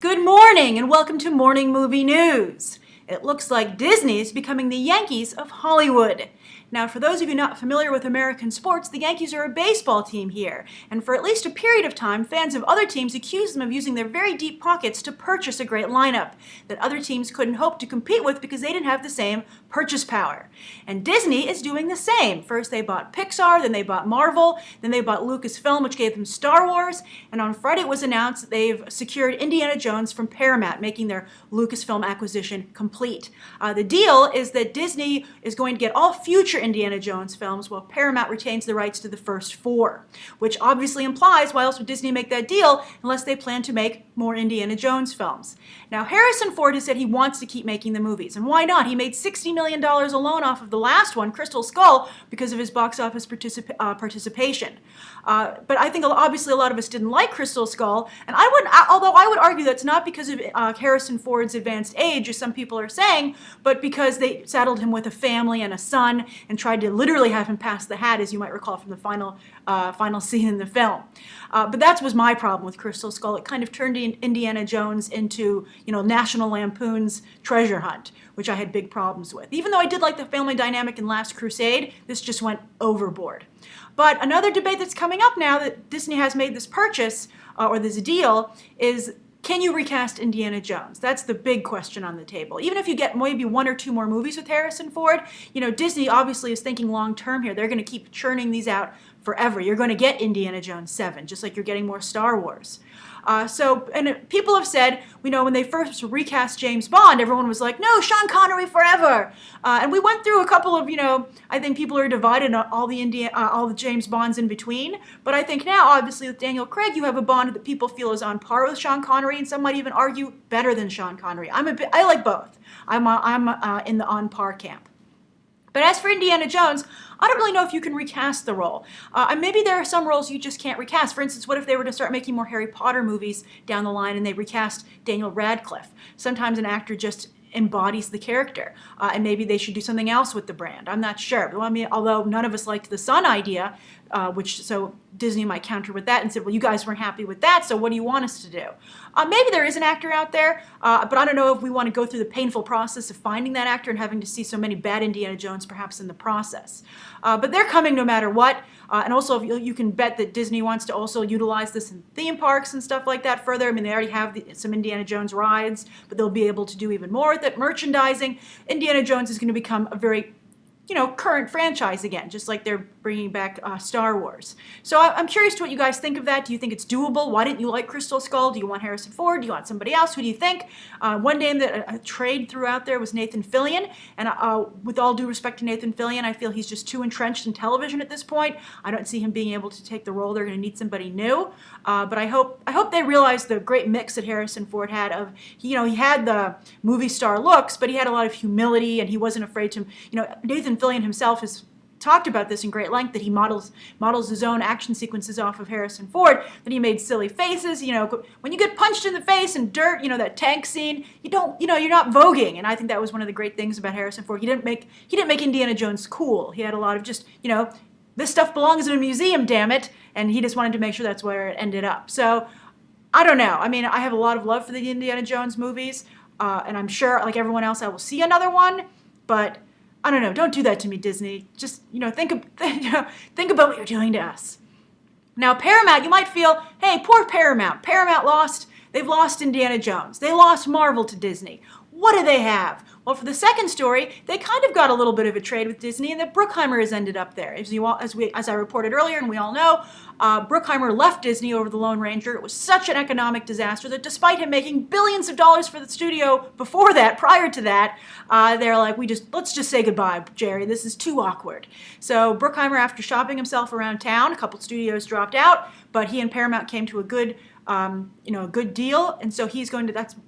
Good morning and welcome to Morning Movie News. It looks like Disney is becoming the Yankees of Hollywood. Now, for those of you not familiar with American sports, the Yankees are a baseball team here, and for at least a period of time, fans of other teams accused them of using their very deep pockets to purchase a great lineup that other teams couldn't hope to compete with because they didn't have the same purchase power. And Disney is doing the same. First they bought Pixar, then they bought Marvel, then they bought Lucasfilm, which gave them Star Wars, and on Friday it was announced that they've secured Indiana Jones from Paramount, making their Lucasfilm acquisition complete. The deal is that Disney is going to get all future Indiana Jones films while Paramount retains the rights to the first four, which obviously implies why else would Disney make that deal unless they plan to make more Indiana Jones films. Now, Harrison Ford has said he wants to keep making the movies, and why not? He made $60 million alone off of the last one, Crystal Skull, because of his box office participation. But I think obviously a lot of us didn't like Crystal Skull, and although I would argue that's not because of Harrison Ford's advanced age, as some people are saying, but because they saddled him with a family and a son and tried to literally have him pass the hat, as you might recall from the final scene in the film. But that was my problem with Crystal Skull. It kind of turned Indiana Jones into, National Lampoon's Treasure Hunt, which I had big problems with. Even though I did like the family dynamic in Last Crusade, this just went overboard. But another debate that's coming up now that Disney has made this purchase, or this deal, is can you recast Indiana Jones? That's the big question on the table. Even if you get maybe one or two more movies with Harrison Ford, Disney obviously is thinking long term here. They're going to keep churning these out forever. You're going to get Indiana Jones 7, just like you're getting more Star Wars. And people have said, when they first recast James Bond, everyone was like, no, Sean Connery forever. And we went through a couple of, I think people are divided on all the James Bonds in between. But I think now, obviously, with Daniel Craig, you have a Bond that people feel is on par with Sean Connery, and some might even argue better than Sean Connery. I like both. I'm in the on par camp. But as for Indiana Jones, I don't really know if you can recast the role. And maybe there are some roles you just can't recast. For instance, what if they were to start making more Harry Potter movies down the line and they recast Daniel Radcliffe? Sometimes an actor just embodies the character, and maybe they should do something else with the brand. I'm not sure. But although none of us liked the Sun idea, so Disney might counter with that and said, well, you guys weren't happy with that, so what do you want us to do? Maybe there is an actor out there, but I don't know if we want to go through the painful process of finding that actor and having to see so many bad Indiana Jones perhaps in the process. But they're coming no matter what, and also you can bet that Disney wants to also utilize this in theme parks and stuff like that further. I mean, they already have some Indiana Jones rides, but they'll be able to do even more with it. Merchandising, Indiana Jones is going to become a very current franchise again, just like they're bringing back Star Wars. So I'm curious to what you guys think of that. Do you think it's doable? Why didn't you like Crystal Skull? Do you want Harrison Ford? Do you want somebody else? Who do you think? One name that a trade threw out there was Nathan Fillion, and with all due respect to Nathan Fillion, I feel he's just too entrenched in television at this point. I don't see him being able to take the role. They're going to need somebody new. But I hope they realize the great mix that Harrison Ford had of, he had the movie star looks, but he had a lot of humility, and he wasn't afraid to, Nathan Fillion himself has talked about this in great length, that he models his own action sequences off of Harrison Ford, that he made silly faces. When you get punched in the face and dirt, that tank scene, you're not voguing. And I think that was one of the great things about Harrison Ford. He didn't make Indiana Jones cool. He had a lot of just, this stuff belongs in a museum, damn it. And he just wanted to make sure that's where it ended up. So I don't know. I mean, I have a lot of love for the Indiana Jones movies, and I'm sure, like everyone else, I will see another one, but I don't know. Don't do that to me, Disney. Just, think about what you're doing to us. Now, Paramount, you might feel, hey, poor Paramount. They've lost Indiana Jones. They lost Marvel to Disney. What do they have? Well, for the second story, they kind of got a little bit of a trade with Disney, and that Bruckheimer has ended up there. As I reported earlier, and we all know, Bruckheimer left Disney over the Lone Ranger. It was such an economic disaster that despite him making billions of dollars for the studio prior to that, they're like, let's just say goodbye, Jerry. This is too awkward. So Bruckheimer, after shopping himself around town, a couple studios dropped out, but he and Paramount came to a good deal, and so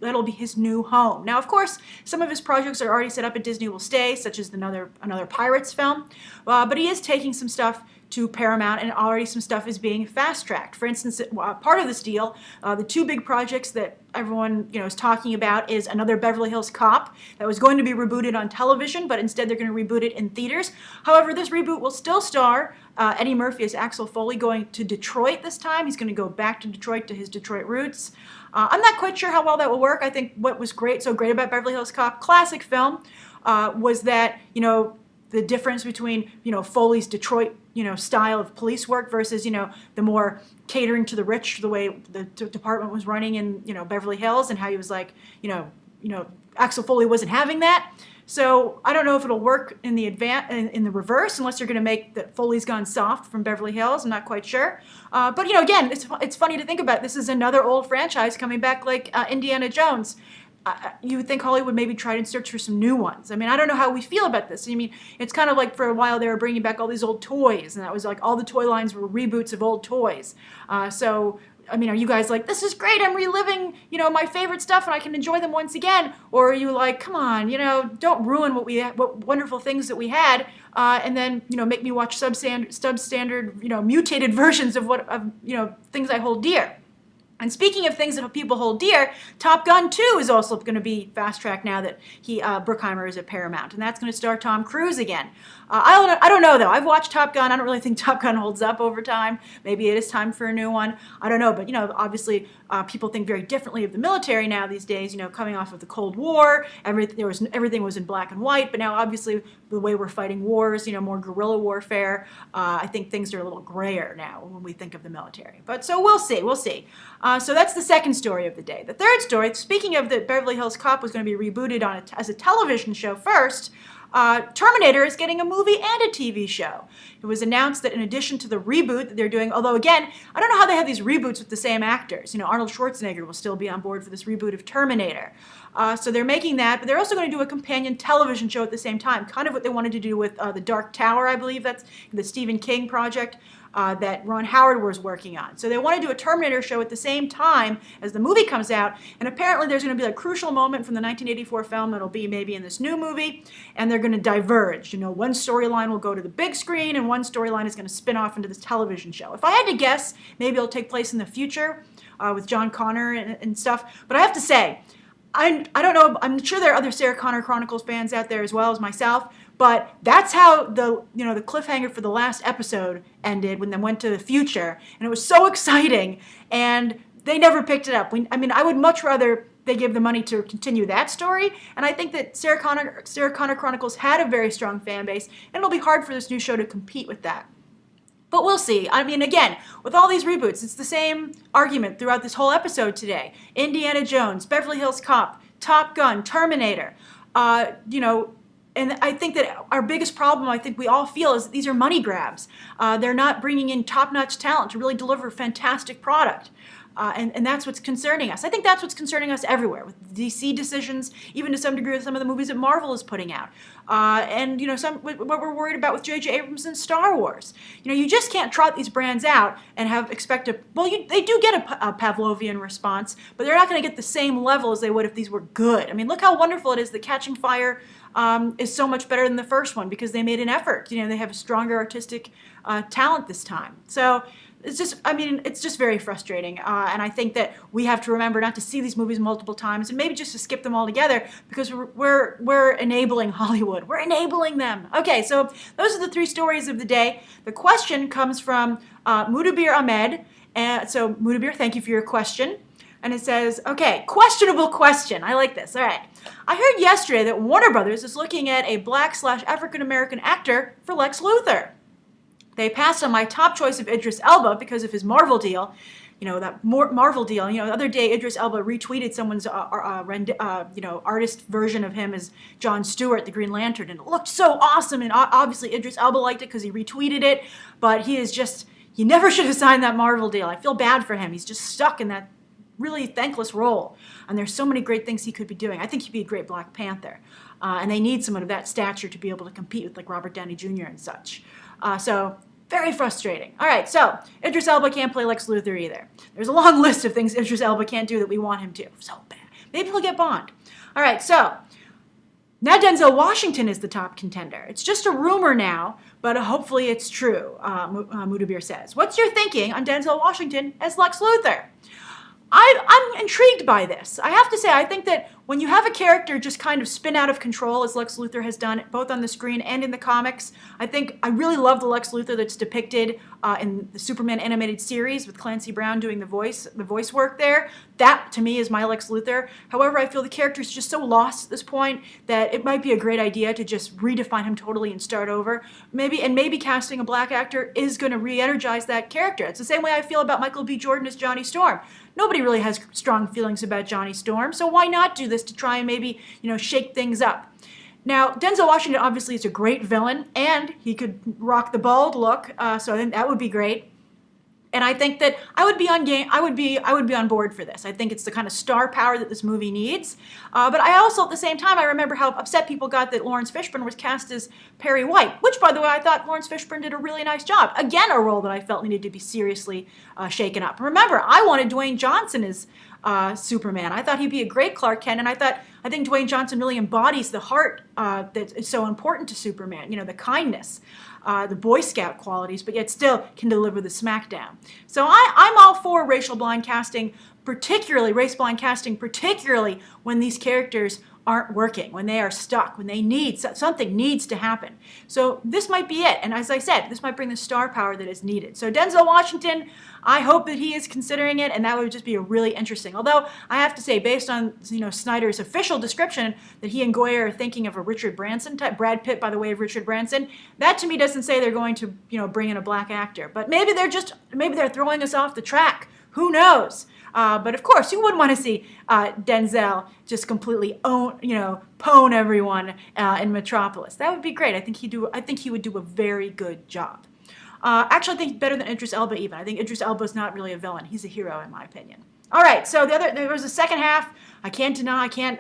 that'll be his new home. Now, of course, some of his projects are already set up at Disney will stay, such as another Pirates film, but he is taking some stuff to Paramount, and already some stuff is being fast-tracked. For instance, part of this deal, the two big projects that everyone is talking about is another Beverly Hills Cop that was going to be rebooted on television, but instead they're going to reboot it in theaters. However, this reboot will still star Eddie Murphy as Axel Foley, going to Detroit this time. He's going to go back to Detroit, to his Detroit roots. I'm not quite sure how well that will work. I think what was so great about Beverly Hills Cop, classic film, was that, the difference between, Foley's Detroit, style of police work versus, the more catering to the rich, the way the department was running in, Beverly Hills, and how he was like, Axel Foley wasn't having that. So I don't know if it'll work in the in the reverse, unless you're going to make that Foley's Gone Soft from Beverly Hills. I'm not quite sure. But again, it's funny to think about. This is another old franchise coming back, like Indiana Jones. You would think Hollywood maybe tried and search for some new ones. I mean, I don't know how we feel about this. I mean, it's kind of like for a while they were bringing back all these old toys, and that was like all the toy lines were reboots of old toys. So, I mean, are you guys like, this is great, I'm reliving, my favorite stuff and I can enjoy them once again? Or are you like, come on, don't ruin what wonderful things that we had, and then, make me watch substandard, mutated versions of things I hold dear. And speaking of things that people hold dear, Top Gun 2 is also going to be fast-tracked now that Bruckheimer is at Paramount. And that's going to star Tom Cruise again. I don't know, though. I've watched Top Gun. I don't really think Top Gun holds up over time. Maybe it is time for a new one. I don't know. But, obviously people think very differently of the military now these days, coming off of the Cold War. Everything was in black and white. But now, obviously, the way we're fighting wars, more guerrilla warfare, I think things are a little grayer now when we think of the military. But so we'll see. We'll see. So that's the second story of the day. The third story, speaking of that Beverly Hills Cop was going to be rebooted as a television show first, Terminator is getting a movie and a TV show. It was announced that in addition to the reboot that they're doing, although again, I don't know how they have these reboots with the same actors. Arnold Schwarzenegger will still be on board for this reboot of Terminator. So they're making that, but they're also going to do a companion television show at the same time, kind of what they wanted to do with The Dark Tower, I believe. That's the Stephen King project that Ron Howard was working on. So they want to do a Terminator show at the same time as the movie comes out, and apparently there's going to be a crucial moment from the 1984 film that'll be maybe in this new movie, and they're going to diverge. One storyline will go to the big screen, and one storyline is going to spin off into this television show. If I had to guess, maybe it'll take place in the future with John Connor and stuff, but I have to say, I don't know, I'm sure there are other Sarah Connor Chronicles fans out there as well as myself, but that's how the cliffhanger for the last episode ended when they went to the future, and it was so exciting, and they never picked it up. I would much rather they give the money to continue that story, and I think that Sarah Connor Chronicles had a very strong fan base, and it'll be hard for this new show to compete with that. But we'll see. Again, with all these reboots, it's the same argument throughout this whole episode today. Indiana Jones, Beverly Hills Cop, Top Gun, Terminator, and I think that our biggest problem, I think we all feel, is that these are money grabs. They're not bringing in top-notch talent to really deliver a fantastic product. And that's what's concerning us. I think that's what's concerning us everywhere, with DC decisions, even to some degree with some of the movies that Marvel is putting out. And what we're worried about with J.J. Abrams and Star Wars. You just can't trot these brands out and they do get a Pavlovian response, but they're not going to get the same level as they would if these were good. Look how wonderful it is that Catching Fire is so much better than the first one because they made an effort. They have a stronger artistic talent this time. So it's just very frustrating. And I think that we have to remember not to see these movies multiple times and maybe just to skip them all together because we're enabling Hollywood. We're enabling them. Okay, so those are the three stories of the day. The question comes from Mudabir Ahmed. So Mudabir, thank you for your question. And it says, okay, questionable question. I like this. All right. I heard yesterday that Warner Brothers is looking at a black/African-American actor for Lex Luthor. They passed on my top choice of Idris Elba because of his Marvel deal. That Marvel deal. The other day Idris Elba retweeted someone's artist version of him as Jon Stewart, the Green Lantern, and it looked so awesome. And obviously Idris Elba liked it because he retweeted it, but he never should have signed that Marvel deal. I feel bad for him. He's just stuck in that really thankless role, and there's so many great things he could be doing. I think he'd be a great Black Panther, and they need someone of that stature to be able to compete with like Robert Downey Jr. and such. So very frustrating. All right, so Idris Elba can't play Lex Luthor either. There's a long list of things Idris Elba can't do that we want him to. So bad. Maybe he'll get Bond. All right, so Now Denzel Washington is the top contender. It's just a rumor now, but hopefully it's true, Mudabir says. What's your thinking on Denzel Washington as Lex Luthor? I'm intrigued by this. I have to say, I think that when you have a character just kind of spin out of control, as Lex Luthor has done, both on the screen and in the comics, I really love the Lex Luthor that's depicted in the Superman animated series with Clancy Brown doing the voice work there. That, to me, is my Lex Luthor. However, I feel the character is just so lost at this point that it might be a great idea to just redefine him totally and start over. Maybe casting a black actor is going to re-energize that character. It's the same way I feel about Michael B. Jordan as Johnny Storm. Nobody really has strong feelings about Johnny Storm, so why not do this to try and maybe, shake things up? Now, Denzel Washington obviously is a great villain, and he could rock the bald look, so I think that would be great. And I think that I would be on board for this. I think it's the kind of star power that this movie needs. But I also, at the same time, I remember how upset people got that Lawrence Fishburne was cast as Perry White, which, by the way, I thought Lawrence Fishburne did a really nice job. Again, a role that I felt needed to be seriously shaken up. Remember, I wanted Dwayne Johnson as Superman. I thought he'd be a great Clark Kent, and I think Dwayne Johnson really embodies the heart that is so important to Superman. The kindness, the Boy Scout qualities, but yet still can deliver the smackdown. So I'm all for race blind casting, particularly when these characters aren't working, when they are stuck, when something needs to happen. So this might be it. And as I said, this might bring the star power that is needed. So Denzel Washington, I hope that he is considering it, and that would just be a really interesting. Although I have to say, based on Snyder's official description that he and Goyer are thinking of a Richard Branson type, Brad Pitt by the way of Richard Branson, that to me doesn't say they're going to bring in a black actor. But maybe they're throwing us off the track. Who knows? But of course, you wouldn't want to see Denzel just completely pwn everyone in Metropolis. That would be great. I think he would do a very good job. Actually, I think better than Idris Elba even. I think Idris Elba is not really a villain. He's a hero in my opinion. All right, so there was the second half. I can't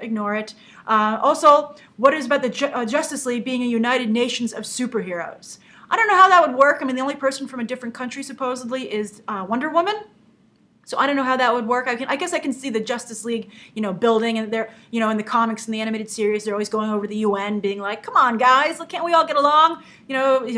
ignore it. Also, what is about the Justice League being a United Nations of superheroes? I don't know how that would work. I mean, the only person from a different country supposedly is Wonder Woman. So I don't know how that would work. I guess I can see the Justice League, building, and they're, in the comics and the animated series, they're always going over to the UN, being like, "Come on, guys, can't we all get along?"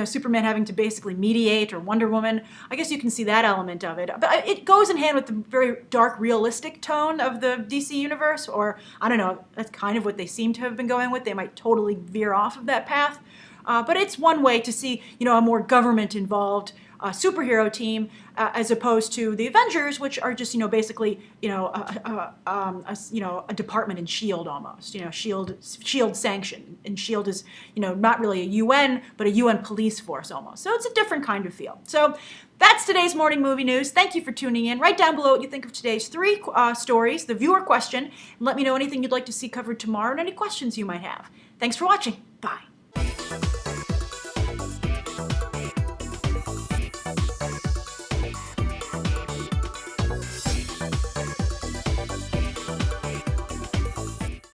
Superman having to basically mediate, or Wonder Woman. I guess you can see that element of it, but it goes in hand with the very dark, realistic tone of the DC universe, or I don't know. That's kind of what they seem to have been going with. They might totally veer off of that path, but it's one way to see, a more government-involved superhero team as opposed to the Avengers, which are just basically a department in Shield almost. Shield sanctioned, and Shield is not really a UN but a UN police force almost. So it's a different kind of feel. So that's today's morning movie news. Thank you for tuning in. Write down below what you think of today's three stories, the viewer question, and let me know anything you'd like to see covered tomorrow and any questions you might have. Thanks for watching.